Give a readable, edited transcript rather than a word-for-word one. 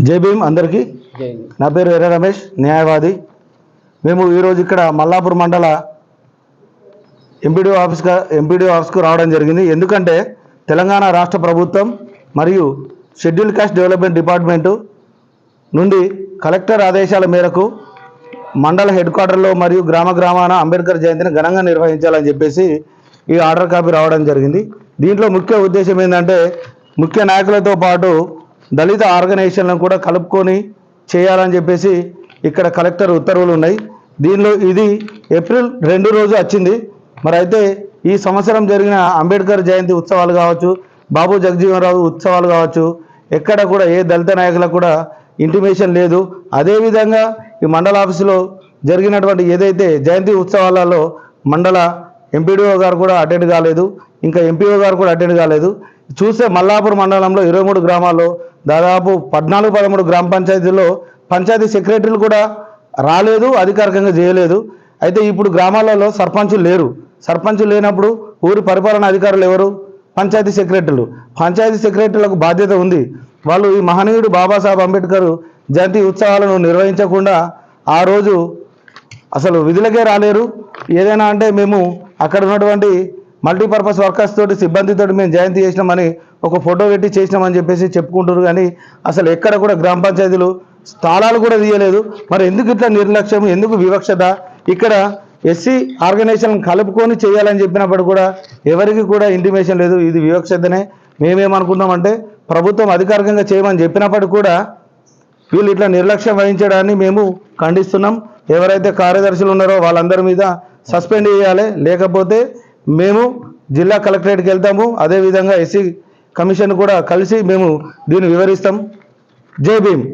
జై భీమ్ అందరికీ. నా పేరు ఎర్ర రమేష్, న్యాయవాది. మేము ఈరోజు ఇక్కడ మల్లాపూర్ మండల ఎంపీడీ ఆఫీస్కు రావడం జరిగింది. ఎందుకంటే తెలంగాణ రాష్ట్ర ప్రభుత్వం మరియు షెడ్యూల్ కాస్ట్ డెవలప్మెంట్ డిపార్ట్మెంటు నుండి కలెక్టర్ ఆదేశాల మేరకు మండల హెడ్ క్వార్టర్లో మరియు గ్రామాన అంబేద్కర్ జయంతిని ఘనంగా నిర్వహించాలని చెప్పేసి ఈ ఆర్డర్ కాపీ రావడం జరిగింది. దీంట్లో ముఖ్య ఉద్దేశం ఏంటంటే ముఖ్య నాయకులతో పాటు దళిత ఆర్గనైజేషన్లను కూడా కలుపుకొని చేయాలని చెప్పేసి ఇక్కడ కలెక్టర్ ఉత్తర్వులు ఉన్నాయి. దీనిలో ఇది ఏప్రిల్ 2 రోజు వచ్చింది. మరి అయితే ఈ సంవత్సరం జరిగిన అంబేద్కర్ జయంతి ఉత్సవాలు కావచ్చు, బాబు జగజీవన్ రావు ఉత్సవాలు కావచ్చు, ఎక్కడ కూడా ఏ దళిత నాయకులకు కూడా ఇంటిమేషన్ లేదు. అదేవిధంగా ఈ మండల ఆఫీసులో జరిగినటువంటి ఏదైతే జయంతి ఉత్సవాలలో మండల ఎంపీడీఓ గారు కూడా అటెండ్ కాలేదు, ఇంకా ఎంపీఓ గారు కూడా అటెండ్ కాలేదు. చూస్తే మల్లాపూర్ మండలంలో 23 గ్రామాల్లో దాదాపు 14-13 గ్రామ పంచాయతీల్లో పంచాయతీ సెక్రటరీలు కూడా రాలేదు, అధికారికంగా చేయలేదు. అయితే ఇప్పుడు గ్రామాలలో సర్పంచులు లేరు. సర్పంచులు లేనప్పుడు ఊరి పరిపాలన అధికారులు ఎవరు? పంచాయతీ సెక్రటరీలు. పంచాయతీ సెక్రటరీలకు బాధ్యత ఉంది. వాళ్ళు ఈ మహనీయుడు బాబాసాహెబ్ అంబేద్కర్ జయంతి ఉత్సవాలను నిర్వహించకుండా ఆ రోజు అసలు విధులకే రాలేరు. ఏదైనా అంటే మేము అక్కడ ఉన్నటువంటి మల్టీపర్పస్ వర్కర్స్ తోటి సిబ్బందితో మేము జయంతి చేసినామని ఒక ఫోటో పెట్టి చేసినామని చెప్పేసి చెప్పుకుంటారు. కానీ అసలు ఎక్కడ కూడా గ్రామ పంచాయతీలు స్థలాలు కూడా తీయలేదు. మరి ఎందుకు ఇట్లా నిర్లక్ష్యం, ఎందుకు వివక్షత? ఇక్కడ ఎస్సీ ఆర్గనైజేషన్ కలుపుకొని చేయాలని చెప్పినప్పుడు కూడా ఎవరికి కూడా ఇంటిమేషన్ లేదు. ఇది వివక్షతనే. మేమేమనుకున్నామంటే ప్రభుత్వం అధికారికంగా చేయమని చెప్పినప్పటికీ కూడా వీళ్ళు ఇట్లా నిర్లక్ష్యం వహించడాన్ని మేము ఖండిస్తున్నాం. ఎవరైతే కార్యదర్శులు ఉన్నారో వాళ్ళందరి మీద సస్పెండ్ చేయాలి, లేకపోతే మేము జిల్లా కలెక్టరేట్కి వెళ్తాము. అదేవిధంగా ఎస్సీ కమిషన్ కూడా కలిసి మేము దీన్ని వివరిస్తాం. జై భీమ్.